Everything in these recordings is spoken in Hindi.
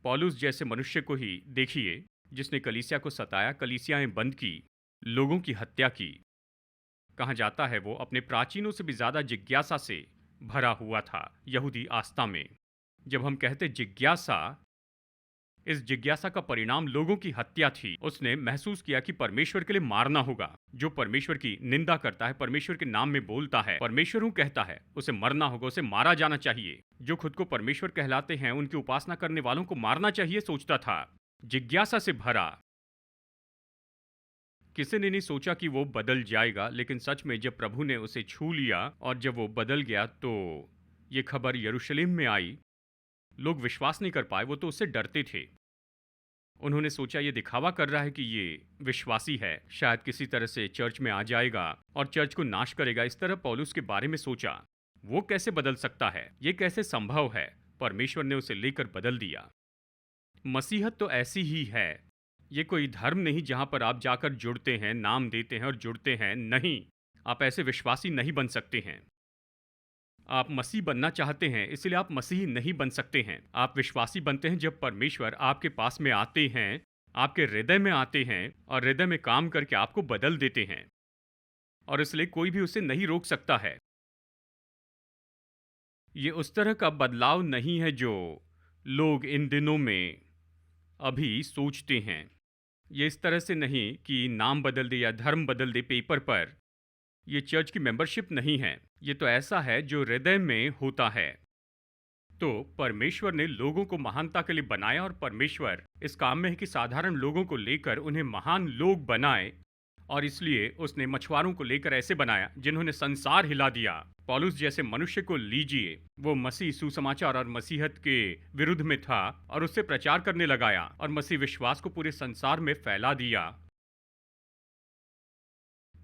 पौलुस जैसे मनुष्य को ही देखिए, जिसने कलीसिया को सताया, कलीसियाएं बंद की, लोगों की हत्या की। कहा जाता है वो अपने प्राचीनों से भी ज्यादा जिज्ञासा से भरा हुआ था यहूदी आस्था में। जब हम कहते जिज्ञासा, इस जिज्ञासा का परिणाम लोगों की हत्या थी। उसने महसूस किया कि परमेश्वर के लिए मारना होगा। जो परमेश्वर की निंदा करता है, परमेश्वर के नाम में बोलता है, परमेश्वर हूं कहता है, उसे मरना होगा, उसे मारा जाना चाहिए। जो खुद को परमेश्वर कहलाते हैं, उनकी उपासना करने वालों को मारना चाहिए, सोचता था। जिज्ञासा से भरा। किसी ने नहीं सोचा कि वो बदल जाएगा, लेकिन सच में जब प्रभु ने उसे छू लिया और जब वो बदल गया, तो ये खबर यरूशलेम में आई। लोग विश्वास नहीं कर पाए, वो तो उससे डरते थे। उन्होंने सोचा ये दिखावा कर रहा है कि ये विश्वासी है, शायद किसी तरह से चर्च में आ जाएगा और चर्च को नाश करेगा। इस तरह पौलुस के बारे में सोचा। वो कैसे बदल सकता है, ये कैसे संभव है? परमेश्वर ने उसे लेकर बदल दिया। मसीहत तो ऐसी ही है। ये कोई धर्म नहीं जहां पर आप जाकर जुड़ते हैं, नाम देते हैं और जुड़ते हैं। नहीं, आप ऐसे विश्वासी नहीं बन सकते हैं। आप मसीह बनना चाहते हैं, इसलिए आप मसीह नहीं बन सकते हैं। आप विश्वासी बनते हैं जब परमेश्वर आपके पास में आते हैं, आपके हृदय में आते हैं और हृदय में काम करके आपको बदल देते हैं। और इसलिए कोई भी उसे नहीं रोक सकता है। ये उस तरह का बदलाव नहीं है जो लोग इन दिनों में अभी सोचते हैं। ये इस तरह से नहीं कि नाम बदल दे या धर्म बदल दे पेपर पर। ये चर्च की मेंबरशिप नहीं है। ये तो ऐसा है जो हृदय में होता है। तो परमेश्वर ने लोगों को महानता के लिए बनाया और परमेश्वर इस काम में है कि साधारण लोगों को लेकर उन्हें महान लोग बनाए। और इसलिए उसने मछुआरों को लेकर ऐसे बनाया जिन्होंने संसार हिला दिया। पौलुस जैसे मनुष्य को लीजिए, वो मसीह सुसमाचार और मसीहत के विरुद्ध में था और उससे प्रचार करने लगाया और मसीह विश्वास को पूरे संसार में फैला दिया।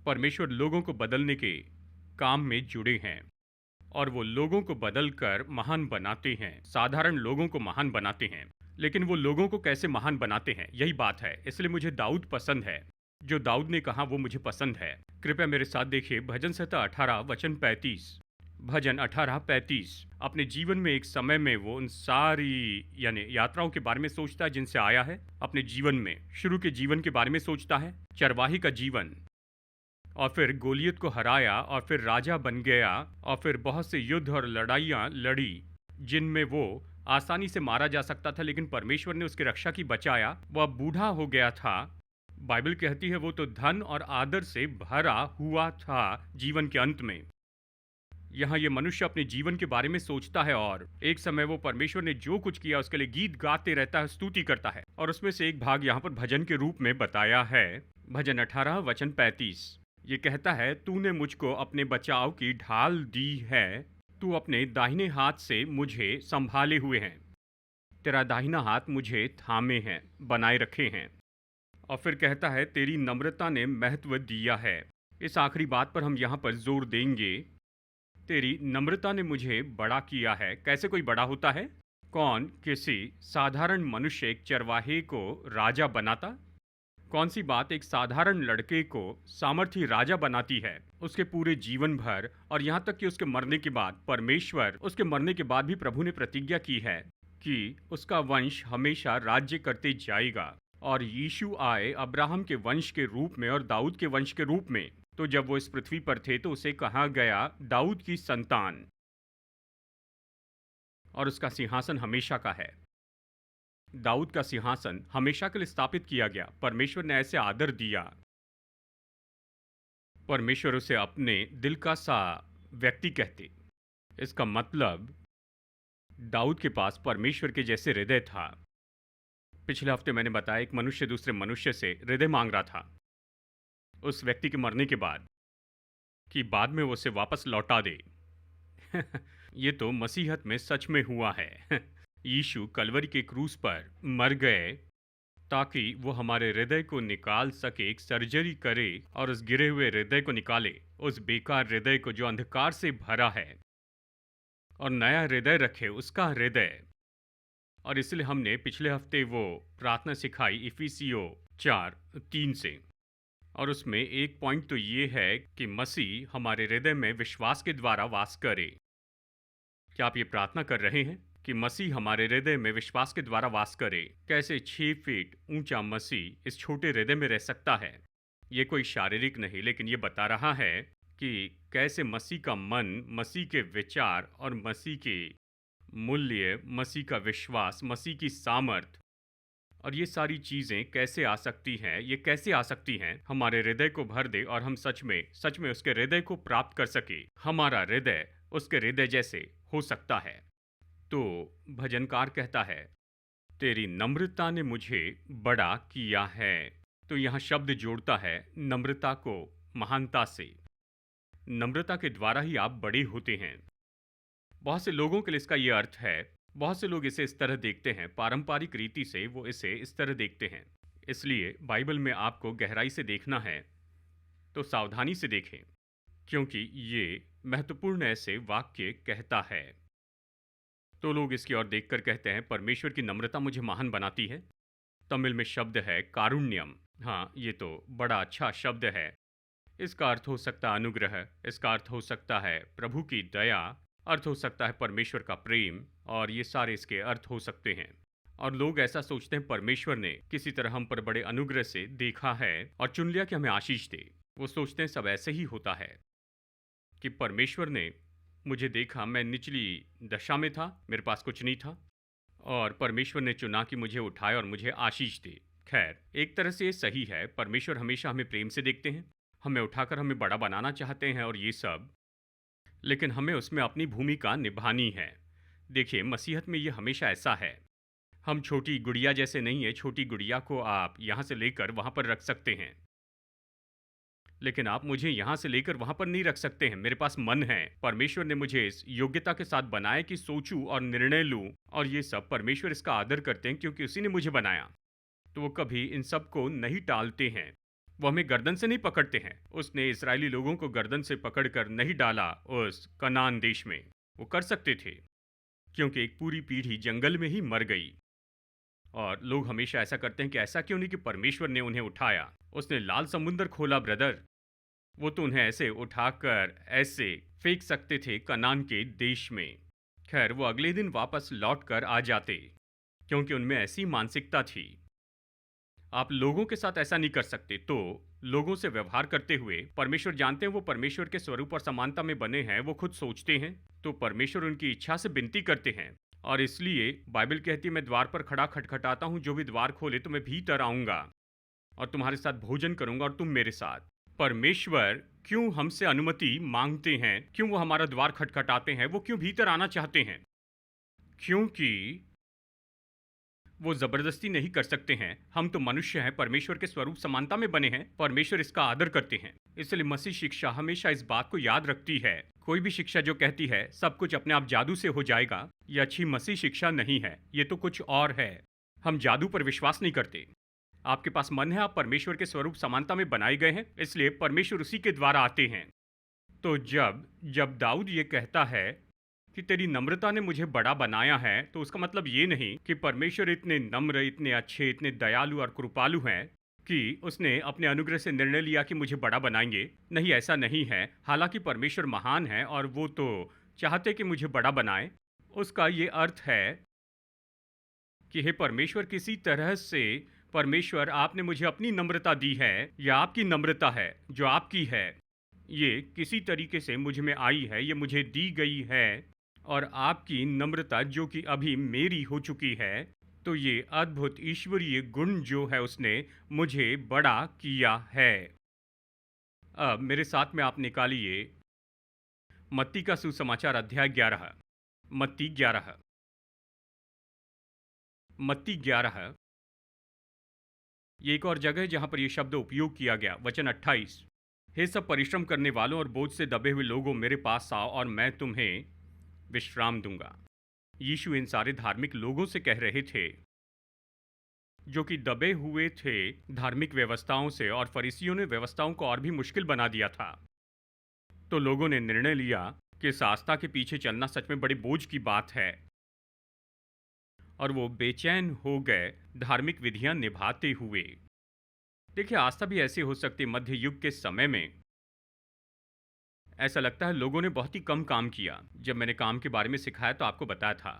परमेश्वर लोगों को बदलने के काम में जुड़े हैं और वो लोगों को बदलकर महान बनाते हैं, साधारण लोगों को महान बनाते हैं। लेकिन वो लोगों को कैसे महान बनाते हैं, यही बात है। इसलिए मुझे दाऊद पसंद है। जो दाऊद ने कहा वो मुझे पसंद है। कृपया मेरे साथ देखिए भजन संहिता 18 वचन 35। भजन 18:35। अपने जीवन में एक समय में वो उन सारी यानी यात्राओं के बारे में सोचता है जिनसे आया है। अपने जीवन में शुरू के जीवन के बारे में सोचता है, चरवाही का जीवन, और फिर गोलियत को हराया और फिर राजा बन गया और फिर बहुत से युद्ध और लड़ाइयाँ लड़ी जिनमें वो आसानी से मारा जा सकता था, लेकिन परमेश्वर ने उसकी रक्षा की, बचाया। वह बूढ़ा हो गया था। बाइबल कहती है वो तो धन और आदर से भरा हुआ था जीवन के अंत में। यहाँ ये मनुष्य अपने जीवन के बारे में सोचता है और एक समय वो परमेश्वर ने जो कुछ किया उसके लिए गीत गाते रहता है, स्तुति करता है। और उसमें से एक भाग यहाँ पर भजन के रूप में बताया है। भजन 18 वचन 35। ये कहता है, तूने मुझको अपने बचाव की ढाल दी है, तू अपने दाहिने हाथ से मुझे संभाले हुए हैं। तेरा दाहिना हाथ मुझे थामे हैं, बनाए रखे हैं। और फिर कहता है, तेरी नम्रता ने महत्व दिया है। इस आखिरी बात पर हम यहाँ पर जोर देंगे। तेरी नम्रता ने मुझे बड़ा किया है। कैसे कोई बड़ा होता है? कौन किसी साधारण मनुष्य एक चरवाहे को राजा बनाता? कौन सी बात एक साधारण लड़के को सामर्थी राजा बनाती है? उसके पूरे जीवन भर और यहाँ तक कि उसके मरने के बाद, परमेश्वर उसके मरने के बाद भी प्रभु ने प्रतिज्ञा की है कि उसका वंश हमेशा राज्य करते जाएगा। और यीशु आए अब्राहम के वंश के रूप में और दाऊद के वंश के रूप में। तो जब वो इस पृथ्वी पर थे तो उसे कहा गया दाऊद की संतान, और उसका सिंहासन हमेशा का है। दाऊद का सिंहासन हमेशा के लिए स्थापित किया गया। परमेश्वर ने ऐसे आदर दिया। परमेश्वर उसे अपने दिल का सा व्यक्ति कहते। इसका मतलब दाऊद के पास परमेश्वर के जैसे हृदय था। पिछले हफ्ते मैंने बताया एक मनुष्य दूसरे मनुष्य से हृदय मांग रहा था उस व्यक्ति के मरने के बाद, कि बाद में वो उसे वापस लौटा दे। ये तो मसीहत में सच में हुआ है। यीशु कलवरी के क्रूस पर मर गए ताकि वो हमारे हृदय को निकाल सके, एक सर्जरी करे और उस गिरे हुए हृदय को निकाले, उस बेकार हृदय को जो अंधकार से भरा है, और नया हृदय रखे, उसका हृदय। और इसलिए हमने पिछले हफ्ते वो प्रार्थना सिखाई इफिसियों 4:3 से। और उसमें एक पॉइंट तो ये है कि मसीह हमारे हृदय में विश्वास के द्वारा वास करे। क्या आप ये प्रार्थना कर रहे हैं कि मसीह हमारे हृदय में विश्वास के द्वारा वास करे। कैसे 6 फीट ऊंचा मसीह इस छोटे हृदय में रह सकता है? ये कोई शारीरिक नहीं, लेकिन ये बता रहा है कि कैसे मसीह का मन, मसीह के विचार और मसीह के मूल्य, मसीह का विश्वास, मसीह की सामर्थ और ये सारी चीज़ें कैसे आ सकती हैं, ये कैसे आ सकती हैं, हमारे हृदय को भर दे और हम सच में उसके हृदय को प्राप्त कर सके। हमारा हृदय उसके हृदय जैसे हो सकता है। तो भजनकार कहता है, तेरी नम्रता ने मुझे बड़ा किया है। तो यहाँ शब्द जोड़ता है नम्रता को महानता से। नम्रता के द्वारा ही आप बड़े होते हैं। बहुत से लोगों के लिए इसका यह अर्थ है, बहुत से लोग इसे इस तरह देखते हैं, पारंपरिक रीति से वो इसे इस तरह देखते हैं। इसलिए बाइबल में आपको गहराई से देखना है तो सावधानी से देखें, क्योंकि ये महत्वपूर्ण ऐसे वाक्य कहता है। तो लोग इसकी ओर देखकर कहते हैं, परमेश्वर की नम्रता मुझे महान बनाती है। तमिल में शब्द है कारुण्यम। हाँ, ये तो बड़ा अच्छा शब्द है। इसका अर्थ हो सकता है अनुग्रह, इसका अर्थ हो सकता है प्रभु की दया, अर्थ हो सकता है परमेश्वर का प्रेम, और ये सारे इसके अर्थ हो सकते हैं। और लोग ऐसा सोचते हैं परमेश्वर ने किसी तरह हम पर बड़े अनुग्रह से देखा है और चुन लिया कि हमें आशीष दे। वो सोचते हैं सब ऐसे ही होता है कि परमेश्वर ने मुझे देखा, मैं निचली दशा में था, मेरे पास कुछ नहीं था, और परमेश्वर ने चुना कि मुझे उठाए और मुझे आशीष दे। खैर, एक तरह से ये सही है, परमेश्वर हमेशा हमें प्रेम से देखते हैं, हमें उठाकर हमें बड़ा बनाना चाहते हैं और ये सब, लेकिन हमें उसमें अपनी भूमिका निभानी है। देखिए, मसीहत में ये हमेशा ऐसा है। हम छोटी गुड़िया जैसे नहीं है। छोटी गुड़िया को आप यहाँ से लेकर वहाँ पर रख सकते हैं, लेकिन आप मुझे यहाँ से लेकर वहाँ पर नहीं रख सकते हैं। मेरे पास मन है, परमेश्वर ने मुझे इस योग्यता के साथ बनाया कि सोचूं और निर्णय लूं, और ये सब परमेश्वर इसका आदर करते हैं क्योंकि उसी ने मुझे बनाया। तो वो कभी इन सब को नहीं टालते हैं। वो हमें गर्दन से नहीं पकड़ते हैं। उसने इस्राएली लोगों को गर्दन से पकड़कर नहीं डाला उस कनान देश में। वो कर सकते थे, क्योंकि एक पूरी पीढ़ी जंगल में ही मर गई। और लोग हमेशा ऐसा करते हैं कि ऐसा क्यों नहीं कि परमेश्वर ने उन्हें उठाया, उसने लाल समुंदर खोला। ब्रदर, वो तो उन्हें ऐसे उठाकर ऐसे फेंक सकते थे कनान के देश में। खैर, वो अगले दिन वापस लौट कर आ जाते, क्योंकि उनमें ऐसी मानसिकता थी। आप लोगों के साथ ऐसा नहीं कर सकते। तो लोगों से व्यवहार करते हुए परमेश्वर जानते हैं वो परमेश्वर के स्वरूप और समानता में बने हैं। वो खुद सोचते हैं, तो परमेश्वर उनकी इच्छा से विनती करते हैं। और इसलिए बाइबल कहती है, मैं द्वार पर खड़ा खटखटाता हूँ, जो भी द्वार खोले तो मैं भीतर आऊँगा और तुम्हारे साथ भोजन करूँगा और तुम मेरे साथ। परमेश्वर क्यों हमसे अनुमति मांगते हैं? क्यों वो हमारा द्वार खटखटाते हैं? वो क्यों भीतर आना चाहते हैं? क्योंकि वो जबरदस्ती नहीं कर सकते हैं। हम तो मनुष्य हैं, परमेश्वर के स्वरूप समानता में बने हैं, परमेश्वर इसका आदर करते हैं। इसलिए मसीह शिक्षा हमेशा इस बात को याद रखती है। कोई भी शिक्षा जो कहती है सब कुछ अपने आप जादू से हो जाएगा, ये अच्छी मसीह शिक्षा नहीं है। ये तो कुछ और है। हम जादू पर विश्वास नहीं करते। आपके पास मन है, आप परमेश्वर के स्वरूप समानता में बनाए गए हैं, इसलिए परमेश्वर उसी के द्वारा आते हैं। तो जब दाऊद ये कहता है कि तेरी नम्रता ने मुझे बड़ा बनाया है, तो उसका मतलब ये नहीं कि परमेश्वर इतने नम्र, इतने अच्छे, इतने दयालु और कृपालु हैं कि उसने अपने अनुग्रह से निर्णय लिया कि मुझे बड़ा बनाएंगे। नहीं, ऐसा नहीं है। हालांकि परमेश्वर महान है और वो तो चाहते कि मुझे बड़ा बनाए। उसका ये अर्थ है कि हे परमेश्वर, किसी तरह से परमेश्वर आपने मुझे अपनी नम्रता दी है, या आपकी नम्रता है जो आपकी है, ये किसी तरीके से मुझ में आई है, ये मुझे दी गई है। और आपकी नम्रता जो कि अभी मेरी हो चुकी है, तो ये अद्भुत ईश्वरीय गुण जो है उसने मुझे बड़ा किया है। अब मेरे साथ में आप निकालिए मत्ती का सुसमाचार अध्याय 11। मत्ती 11, मत्ती 11। ये एक और जगह है जहां पर यह शब्द उपयोग किया गया। वचन 28, हे सब परिश्रम करने वालों और बोझ से दबे हुए लोगों, मेरे पास आओ और मैं तुम्हें विश्राम दूंगा। यीशु इन सारे धार्मिक लोगों से कह रहे थे जो कि दबे हुए थे धार्मिक व्यवस्थाओं से, और फरीसियों ने व्यवस्थाओं को और भी मुश्किल बना दिया था। तो लोगों ने निर्णय लिया कि इस आस्था के पीछे चलना सच में बड़े बोझ की बात है, और वो बेचैन हो गए धार्मिक विधियां निभाते हुए। देखिए, आस्था भी ऐसी हो सकती है। मध्य युग के समय में ऐसा लगता है लोगों ने बहुत ही कम काम किया। जब मैंने काम के बारे में सिखाया तो आपको बताया था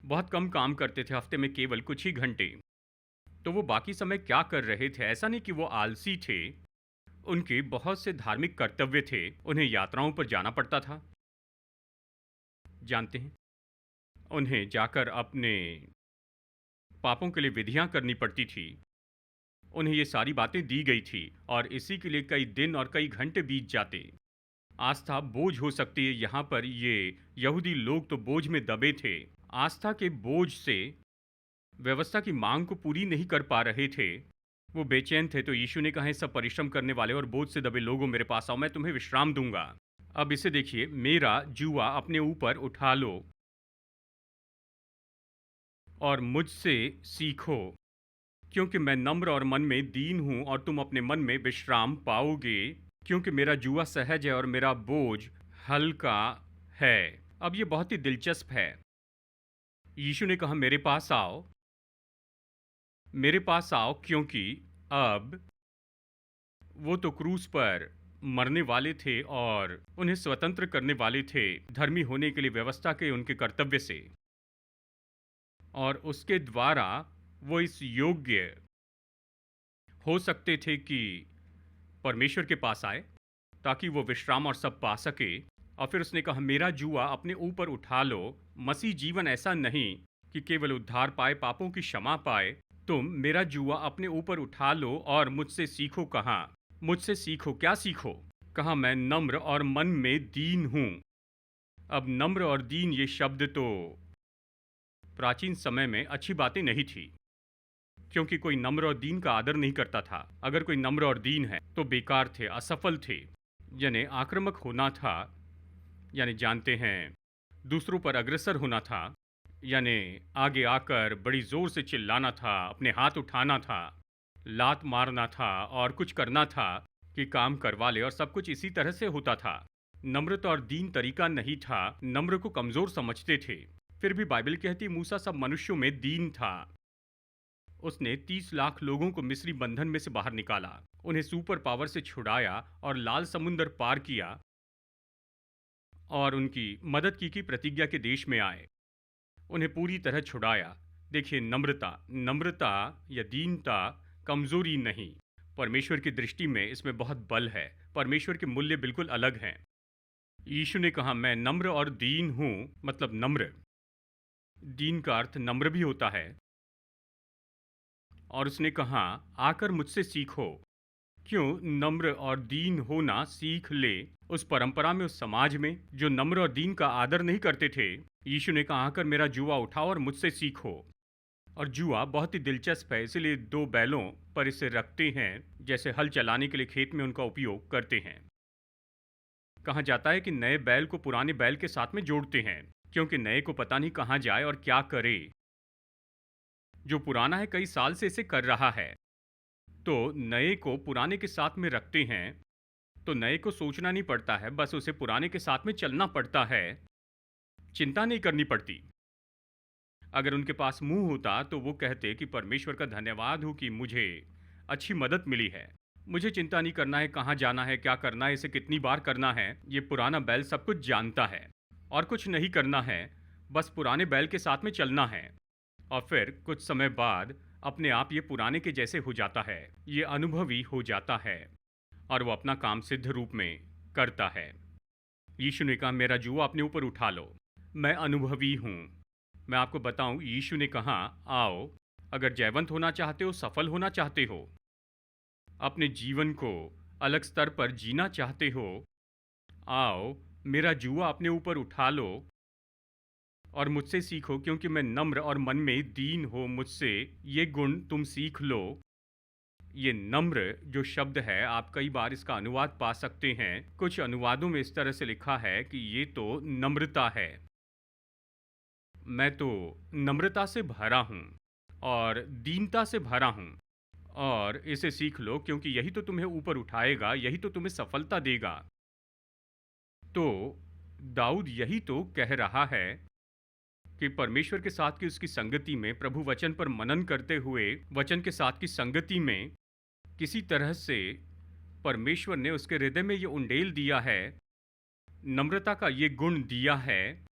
बहुत कम काम करते थे, हफ्ते में केवल कुछ ही घंटे। तो वो बाकी समय क्या कर रहे थे? ऐसा नहीं कि वो आलसी थे, उनके बहुत से धार्मिक कर्तव्य थे, उन्हें यात्राओं पर जाना पड़ता था, जानते हैं? उन्हें जाकर अपने पापों के लिए विधियां करनी पड़ती थी। उन्हें ये सारी बातें दी गई थी और इसी के लिए कई दिन और कई घंटे बीत जाते। आस्था बोझ हो सकती है यहाँ पर, ये यहूदी लोग तो बोझ में दबे थे। आस्था के बोझ से व्यवस्था की मांग को पूरी नहीं कर पा रहे थे। वो बेचैन थे, तो यीशु ने कहा, "ये सब परिश्रम करने वाले और बोझ से दबे लोगों, मेरे पास आओ, मैं तुम्हें विश्राम दूंगा।" अब इसे देखिए, मेरा जुआ अपने ऊपर उठा लो और मुझसे सीखो, क्योंकि मैं नम्र और मन में दीन हूं, और तुम अपने मन में विश्राम पाओगे, क्योंकि मेरा जुआ सहज है और मेरा बोझ हल्का है। अब ये बहुत ही दिलचस्प है। यीशु ने कहा, मेरे पास आओ, क्योंकि अब वो तो क्रूस पर मरने वाले थे और उन्हें स्वतंत्र करने वाले थे धर्मी होने के लिए व्यवस्था के उनके कर्तव्य से, और उसके द्वारा वो इस योग्य हो सकते थे कि परमेश्वर के पास आए ताकि वो विश्राम और सब पा सके। और फिर उसने कहा, मेरा जुआ अपने ऊपर उठा लो। मसीह जीवन ऐसा नहीं कि केवल उद्धार पाए, पापों की क्षमा पाए। तुम मेरा जुआ अपने ऊपर उठा लो और मुझसे सीखो। कहा, मुझसे सीखो, क्या सीखो? कहा, मैं नम्र और मन में दीन हूं। अब नम्र और दीन ये शब्द तो प्राचीन समय में अच्छी बातें नहीं थी, क्योंकि कोई नम्र और दीन का आदर नहीं करता था। अगर कोई नम्र और दीन है तो बेकार थे, असफल थे। यानी आक्रामक होना था, यानी जानते हैं, दूसरों पर अग्रसर होना था, यानी आगे आकर बड़ी जोर से चिल्लाना था, अपने हाथ उठाना था, लात मारना था और कुछ करना था कि काम करवा ले, और सब कुछ इसी तरह से होता था। नम्रता और दीन तरीका नहीं था, नम्र को कमजोर समझते थे। फिर भी बाइबल कहती, मूसा सब मनुष्यों में दीन था। उसने 30 लाख लोगों को मिस्री बंधन में से बाहर निकाला, उन्हें सुपर पावर से छुड़ाया और लाल समुंदर पार किया, और उनकी मदद की प्रतिज्ञा के देश में आए, उन्हें पूरी तरह छुड़ाया। देखिए, नम्रता, नम्रता या दीनता कमजोरी नहीं, परमेश्वर की दृष्टि में इसमें बहुत बल है। परमेश्वर के मूल्य बिल्कुल अलग हैं। यीशु ने कहा, मैं नम्र और दीन हूं, मतलब नम्र, दीन का अर्थ नम्र भी होता है। और उसने कहा, आकर मुझसे सीखो। क्यों नम्र और दीन होना सीख ले? उस परंपरा में, उस समाज में जो नम्र और दीन का आदर नहीं करते थे, यीशु ने कहा, आकर मेरा जुआ उठाओ और मुझसे सीखो। और जुआ बहुत ही दिलचस्प है, इसलिए दो बैलों पर इसे रखते हैं, जैसे हल चलाने के लिए खेत में उनका उपयोग करते हैं। कहा जाता है कि नए बैल को पुराने बैल के साथ में जोड़ते हैं, क्योंकि नए को पता नहीं कहाँ जाए और क्या करे। जो पुराना है कई साल से इसे कर रहा है, तो नए को पुराने के साथ में रखते हैं, तो नए को सोचना नहीं पड़ता है, बस उसे पुराने के साथ में चलना पड़ता है, चिंता नहीं करनी पड़ती। अगर उनके पास मुंह होता तो वो कहते कि परमेश्वर का धन्यवाद हो कि मुझे अच्छी मदद मिली है, मुझे चिंता नहीं करना है कहाँ जाना है, क्या करना है, इसे कितनी बार करना है। ये पुराना बैल सब कुछ जानता है और कुछ नहीं करना है, बस पुराने बैल के साथ में चलना है, और फिर कुछ समय बाद अपने आप ये पुराने के जैसे हो जाता है, ये अनुभवी हो जाता है और वो अपना काम सिद्ध रूप में करता है। यीशु ने कहा, मेरा जुआ अपने ऊपर उठा लो, मैं अनुभवी हूँ। मैं आपको बताऊं, यीशु ने कहा, आओ, अगर जयवंत होना चाहते हो, सफल होना चाहते हो, अपने जीवन को अलग स्तर पर जीना चाहते हो, आओ, मेरा जुआ अपने ऊपर उठा लो और मुझसे सीखो, क्योंकि मैं नम्र और मन में दीन हो। मुझसे ये गुण तुम सीख लो। ये नम्र जो शब्द है, आप कई बार इसका अनुवाद पा सकते हैं। कुछ अनुवादों में इस तरह से लिखा है कि ये तो नम्रता है, मैं तो नम्रता से भरा हूँ और दीनता से भरा हूँ, और इसे सीख लो, क्योंकि यही तो तुम्हें ऊपर उठाएगा, यही तो तुम्हें सफलता देगा। तो दाऊद यही तो कह रहा है कि परमेश्वर के साथ की उसकी संगति में, प्रभु वचन पर मनन करते हुए वचन के साथ की संगति में, किसी तरह से परमेश्वर ने उसके हृदय में ये उंडेल दिया है, नम्रता का ये गुण दिया है।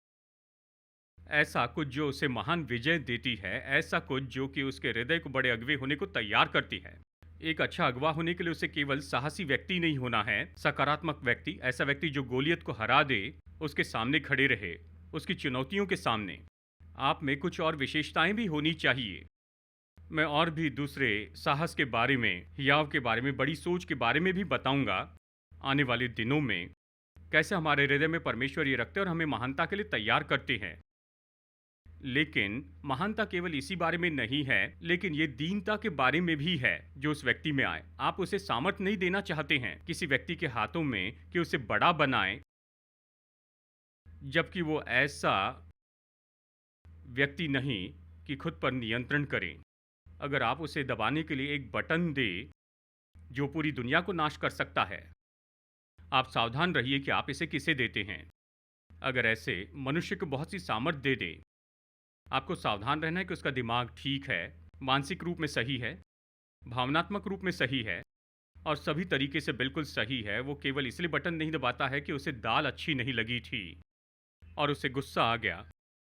ऐसा कुछ जो उसे महान विजय देती है, ऐसा कुछ जो कि उसके हृदय को बड़े अगवे होने को तैयार करती है। एक अच्छा अगवा होने के लिए उसे केवल साहसी व्यक्ति नहीं होना है, सकारात्मक व्यक्ति, ऐसा व्यक्ति जो गोलियत को हरा दे, उसके सामने खड़े रहे, उसकी चुनौतियों के सामने। आप में कुछ और विशेषताएं भी होनी चाहिए। मैं और भी दूसरे साहस के बारे में, हियाव के बारे में, बड़ी सोच के बारे में भी बताऊंगा आने वाले दिनों में, कैसे हमारे हृदय में परमेश्वर ये रखते हैं और हमें महानता के लिए तैयार करते हैं। लेकिन महानता केवल इसी बारे में नहीं है, लेकिन ये दीनता के बारे में भी है जो उस व्यक्ति में आए। आप उसे सामर्थ्य नहीं देना चाहते हैं किसी व्यक्ति के हाथों में कि उसे बड़ा बनाए, जबकि वो ऐसा व्यक्ति नहीं कि खुद पर नियंत्रण करे। अगर आप उसे दबाने के लिए एक बटन दे जो पूरी दुनिया को नाश कर सकता है, आप सावधान रहिए कि आप इसे किसे देते हैं। अगर ऐसे मनुष्य को बहुत सी सामर्थ्य दे दे, आपको सावधान रहना है कि उसका दिमाग ठीक है, मानसिक रूप में सही है, भावनात्मक रूप में सही है और सभी तरीके से बिल्कुल सही है। वो केवल इसलिए बटन नहीं दबाता है कि उसे दाल अच्छी नहीं लगी थी और उसे गुस्सा आ गया।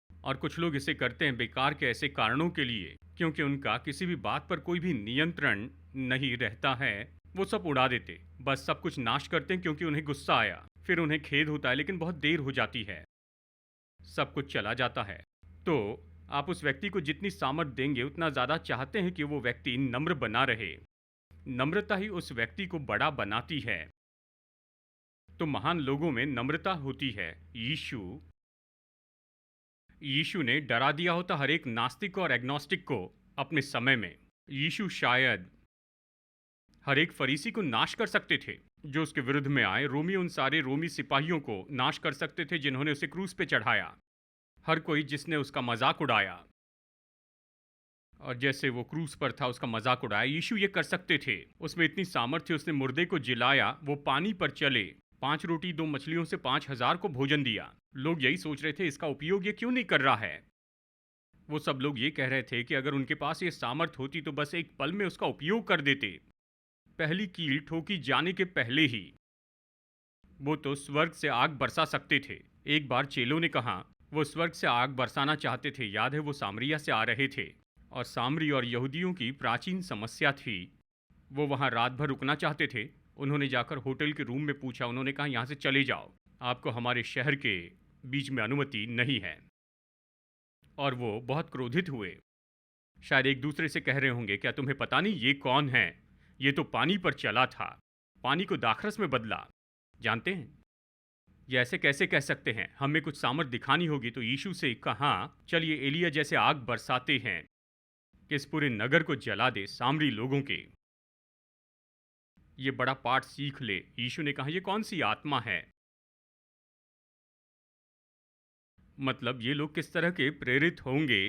और कुछ लोग इसे करते हैं बेकार के ऐसे कारणों के लिए, क्योंकि उनका किसी भी बात पर कोई भी नियंत्रण नहीं रहता है। वो सब उड़ा देते, बस सब कुछ नाश करते हैं क्योंकि उन्हें गुस्सा आया। फिर उन्हें खेद होता है, लेकिन बहुत देर हो जाती है, सब कुछ चला जाता है। तो आप उस व्यक्ति को जितनी सामर्थ्य देंगे, उतना ज़्यादा चाहते हैं कि वो व्यक्ति नम्र बना रहे। नम्रता ही उस व्यक्ति को बड़ा बनाती है। तो महान लोगों में नम्रता होती है। यीशु ने डरा दिया होता हर एक नास्तिक और एग्नोस्टिक को अपने समय में। यीशु शायद हर एक फरीसी को नाश कर सकते थे जो उसके विरुद्ध में आए। रोमी उन सारे रोमी सिपाहियों को नाश कर सकते थे जिन्होंने उसे क्रूस पे चढ़ाया। हर कोई जिसने उसका मजाक उड़ाया, और जैसे वो क्रूस पर था उसका मजाक उड़ाया, यीशु ये कर सकते थे। उसमें इतनी सामर्थ्य, उसने मुर्दे को जिलाया, वो पानी पर चले, 5 रोटी 2 मछलियों से 5,000 को भोजन दिया। लोग यही सोच रहे थे, इसका उपयोग ये क्यों नहीं कर रहा है। वो सब लोग ये कह रहे थे कि अगर उनके पास ये सामर्थ्य होती तो बस एक पल में उसका उपयोग कर देते। पहली कील ठोकी जाने के पहले ही वो तो स्वर्ग से आग बरसा सकते थे। एक बार चेलों ने कहा वो स्वर्ग से आग बरसाना चाहते थे। याद है, वो सामरिया से आ रहे थे और सामरी और यहूदियों की प्राचीन समस्या थी। वो वहाँ रात भर रुकना चाहते थे। उन्होंने जाकर होटल के रूम में पूछा, उन्होंने कहा यहाँ से चले जाओ, आपको हमारे शहर के बीच में अनुमति नहीं है। और वो बहुत क्रोधित हुए। शायद एक दूसरे से कह रहे होंगे, क्या तुम्हें पता नहीं ये कौन है, ये तो पानी पर चला था, पानी को दाखरस में बदला। जानते हैं ये ऐसे कैसे कह सकते हैं, हमें कुछ सामर्थ दिखानी होगी। तो यीशु से कहा, चलिए एलिया जैसे आग बरसाते हैं कि इस पूरे नगर को जला दे सामरी लोगों के। ये बड़ा पाठ सीख ले। यीशु ने कहा, ये कौन सी आत्मा है, मतलब ये लोग किस तरह के प्रेरित होंगे।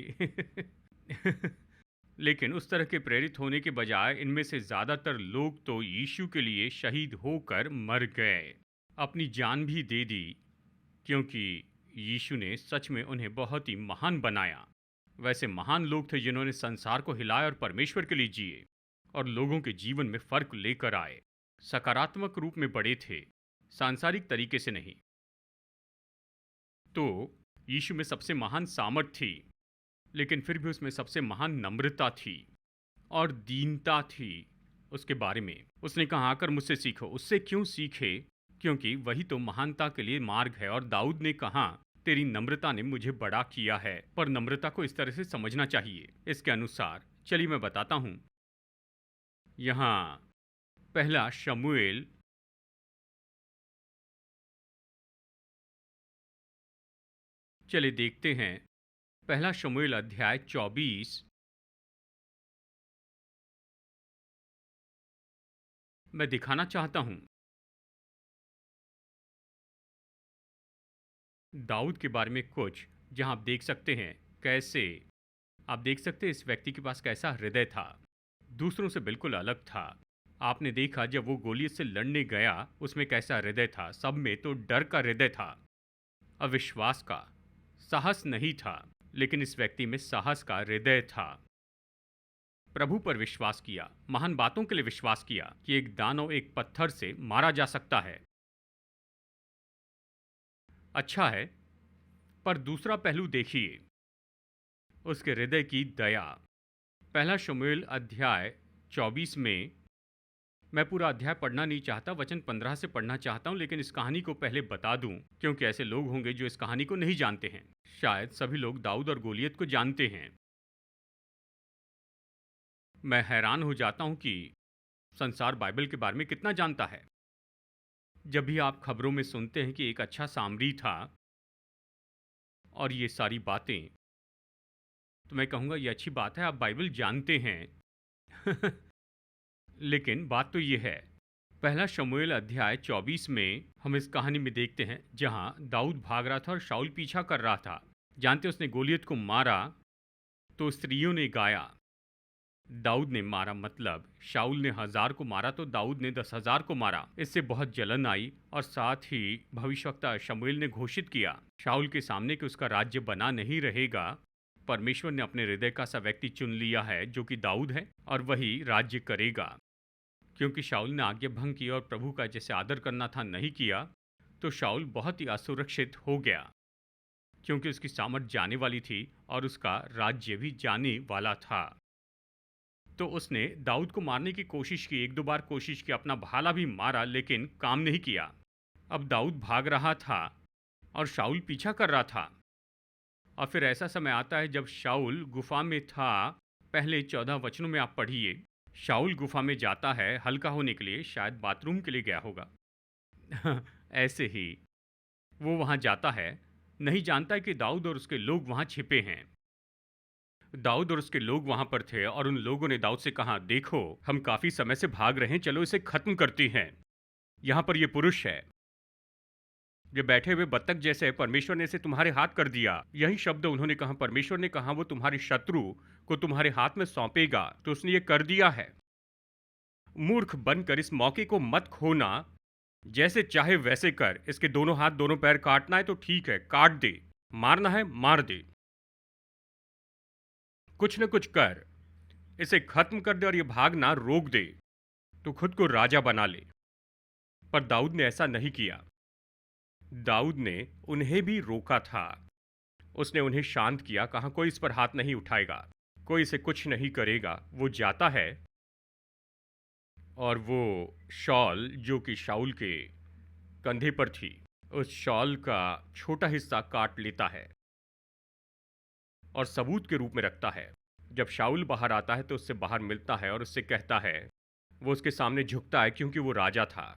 लेकिन उस तरह के प्रेरित होने के बजाय इनमें से ज़्यादातर लोग तो यीशु के लिए शहीद होकर मर गए, अपनी जान भी दे दी, क्योंकि यीशु ने सच में उन्हें बहुत ही महान बनाया। वैसे महान लोग थे जिन्होंने संसार को हिलाया और परमेश्वर के लिए जिए और लोगों के जीवन में फ़र्क लेकर आए। सकारात्मक रूप में बड़े थे, सांसारिक तरीके से नहीं। तो यीशु में सबसे महान सामर्थ थी, लेकिन फिर भी उसमें सबसे महान नम्रता थी और दीनता थी। उसके बारे में उसने कहा, आकर मुझसे सीखो। उससे क्यों सीखे? क्योंकि वही तो महानता के लिए मार्ग है। और दाऊद ने कहा, तेरी नम्रता ने मुझे बड़ा किया है। पर नम्रता को इस तरह से समझना चाहिए। इसके अनुसार चलिए मैं बताता हूं। यहाँ पहला शमूएल चलिए देखते हैं। पहला शमूएल अध्याय 24। मैं दिखाना चाहता हूं दाऊद के बारे में कुछ, जहां आप देख सकते हैं कैसे, आप देख सकते हैं इस व्यक्ति के पास कैसा हृदय था, दूसरों से बिल्कुल अलग था। आपने देखा जब वो गोलियत से लड़ने गया, उसमें कैसा हृदय था। सब में तो डर का हृदय था, अविश्वास का। साहस नहीं था, लेकिन इस व्यक्ति में साहस का हृदय था। प्रभु पर विश्वास किया, महान बातों के लिए विश्वास किया कि एक दानव एक पत्थर से मारा जा सकता है। अच्छा है पर दूसरा पहलू देखिए, उसके हृदय की दया। पहला शमूएल अध्याय 24 में, मैं पूरा अध्याय पढ़ना नहीं चाहता, वचन 15 से पढ़ना चाहता हूं, लेकिन इस कहानी को पहले बता दूं क्योंकि ऐसे लोग होंगे जो इस कहानी को नहीं जानते हैं। शायद सभी लोग दाऊद और गोलियत को जानते हैं। मैं हैरान हो जाता हूं कि संसार बाइबल के बारे में कितना जानता है। जब भी आप खबरों में सुनते हैं कि एक अच्छा सामरी था और ये सारी बातें, तो मैं कहूँगा ये अच्छी बात है, आप बाइबल जानते हैं। लेकिन बात तो ये है, पहला शमूएल अध्याय 24 में हम इस कहानी में देखते हैं जहाँ दाऊद भाग रहा था और शाऊल पीछा कर रहा था। जानते उसने गोलियत को मारा तो स्त्रियों ने गाया, दाऊद ने मारा, मतलब शाऊल ने 1000 को मारा तो दाऊद ने 10,000 को मारा। इससे बहुत जलन आई और साथ ही भविष्यवक्ता शमूएल ने घोषित किया शाऊल के सामने कि उसका राज्य बना नहीं रहेगा। परमेश्वर ने अपने हृदय का सा व्यक्ति चुन लिया है जो कि दाऊद है, और वही राज्य करेगा। क्योंकि शाऊल ने आज्ञा भंग की और प्रभु का जैसे आदर करना था नहीं किया, तो शाऊल बहुत ही असुरक्षित हो गया क्योंकि उसकी सामर्थ जाने वाली थी और उसका राज्य भी जाने वाला था। तो उसने दाऊद को मारने की कोशिश की, एक दो बार कोशिश की, अपना भाला भी मारा, लेकिन काम नहीं किया। अब दाऊद भाग रहा था और शाऊल पीछा कर रहा था। और फिर ऐसा समय आता है जब शाऊल गुफा में था। पहले 14 वचनों में आप पढ़िए, शाऊल गुफा में जाता है हल्का होने के लिए, शायद बाथरूम के लिए गया होगा। ऐसे ही वो वहां जाता है, नहीं जानता है कि दाऊद और उसके लोग वहां छिपे हैं। दाऊद और उसके लोग वहां पर थे और उन लोगों ने दाऊद से कहा, देखो हम काफी समय से भाग रहे हैं, चलो इसे खत्म करते हैं। यहां पर ये पुरुष है, ये बैठे हुए बत्तख जैसे है, परमेश्वर ने इसे तुम्हारे हाथ कर दिया। यही शब्द उन्होंने कहा, परमेश्वर ने कहा वो तुम्हारे शत्रु को तुम्हारे हाथ में सौंपेगा, तो उसने ये कर दिया है। मूर्ख बनकर इस मौके को मत खोना, जैसे चाहे वैसे कर। इसके दोनों हाथ दोनों पैर काटना है तो ठीक है, काट दे, मारना है मार दे, कुछ न कुछ कर, इसे खत्म कर दे और ये भागना रोक दे, तो खुद को राजा बना ले। पर दाऊद ने ऐसा नहीं किया। दाऊद ने उन्हें भी रोका था। उसने उन्हें शांत किया, कहा कोई इस पर हाथ नहीं उठाएगा, कोई इसे कुछ नहीं करेगा। वो जाता है और वो शॉल जो कि शाऊल के कंधे पर थी, उस शॉल का छोटा हिस्सा काट लेता है और सबूत के रूप में रखता है। जब शाऊल बाहर आता है तो उससे बाहर मिलता है और उससे कहता है, वो उसके सामने झुकता है क्योंकि वो राजा था,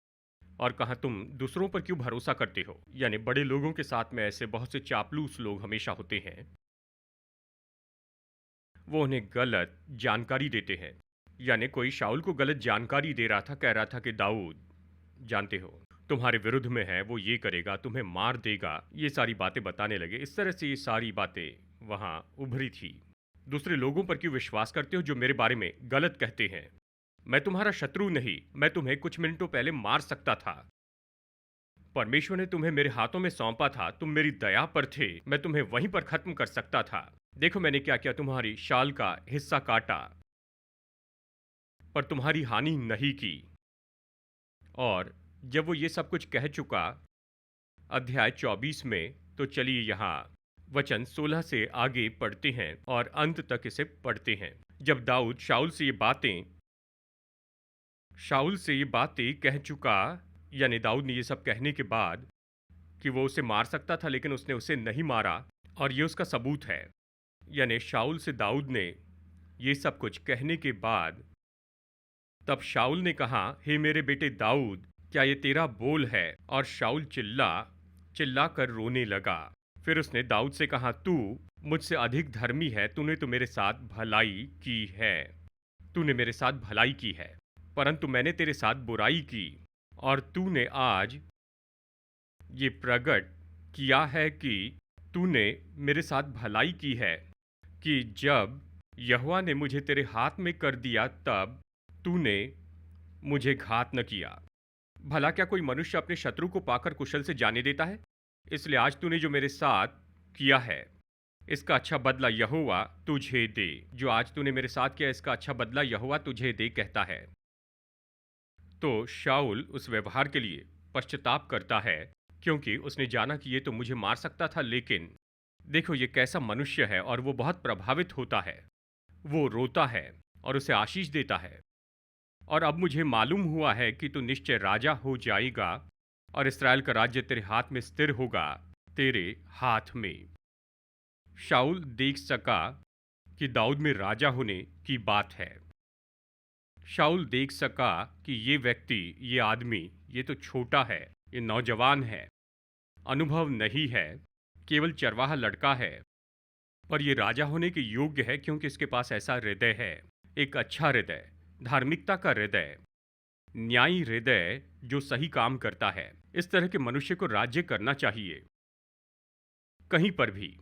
और कहा तुम दूसरों पर क्यों भरोसा करते हो। यानी बड़े लोगों के साथ में ऐसे बहुत से चापलूस लोग हमेशा होते हैं, वो उन्हें गलत जानकारी देते हैं। यानी कोई शाऊल को गलत जानकारी दे रहा था, कह रहा था कि दाऊद जानते हो तुम्हारे विरुद्ध में है, वो ये करेगा, तुम्हें मार देगा, ये सारी बातें बताने लगे। इस तरह से ये सारी बातें वहां उभरी थी। दूसरे लोगों पर क्यों विश्वास करते हो जो मेरे बारे में गलत कहते हैं। मैं तुम्हारा शत्रु नहीं, मैं तुम्हें कुछ मिनटों पहले मार सकता था। परमेश्वर ने तुम्हें मेरे हाथों में सौंपा था, तुम मेरी दया पर थे, मैं तुम्हें वहीं पर खत्म कर सकता था। देखो मैंने क्या किया, तुम्हारी शाल का हिस्सा काटा पर तुम्हारी हानि नहीं की। और जब वो ये सब कुछ कह चुका अध्याय 24 में, तो चलिए यहाँ वचन 16 से आगे पढ़ते हैं और अंत तक इसे पढ़ते हैं। जब दाऊद शाऊल से ये बातें कह चुका, यानी दाऊद ने ये सब कहने के बाद कि वो उसे मार सकता था लेकिन उसने उसे नहीं मारा, और ये उसका सबूत है। यानी शाऊल से दाऊद ने ये सब कुछ कहने के बाद तब शाऊल ने कहा, हे मेरे बेटे दाऊद, क्या ये तेरा बोल है? और शाऊल चिल्ला कर रोने लगा। फिर उसने दाऊद से कहा, तू मुझसे अधिक धर्मी है, तूने तो मेरे साथ भलाई की है, तूने मेरे साथ भलाई की है, परंतु मैंने तेरे साथ बुराई की। और तूने आज ये प्रकट किया है कि तूने मेरे साथ भलाई की है, कि जब यहोवा ने मुझे तेरे हाथ में कर दिया तब तूने मुझे घात न किया। भला क्या कोई मनुष्य अपने शत्रु को पाकर कुशल से जाने देता है? इसलिए आज तूने जो मेरे साथ किया है, इसका अच्छा बदला यहोवा तुझे दे। जो आज तूने मेरे साथ किया, इसका अच्छा बदला यहोवा तुझे दे, कहता है। तो शाऊल उस व्यवहार के लिए पश्चाताप करता है, क्योंकि उसने जाना कि ये तो मुझे मार सकता था, लेकिन देखो ये कैसा मनुष्य है और वो बहुत प्रभावित होता है। वो रोता है और उसे आशीष देता है। और अब मुझे मालूम हुआ है कि तू निश्चय राजा हो जाएगा और इस्राएल का राज्य तेरे हाथ में स्थिर होगा, तेरे हाथ में। शाऊल देख सका कि दाऊद में राजा होने की बात है। शाऊल देख सका कि ये व्यक्ति, ये आदमी, ये तो छोटा है, ये नौजवान है, अनुभव नहीं है, केवल चरवाहा लड़का है, पर ये राजा होने के योग्य है क्योंकि इसके पास ऐसा हृदय है, एक अच्छा हृदय, धार्मिकता का हृदय, न्यायी हृदय जो सही काम करता है। इस तरह के मनुष्य को राज्य करना चाहिए कहीं पर भी।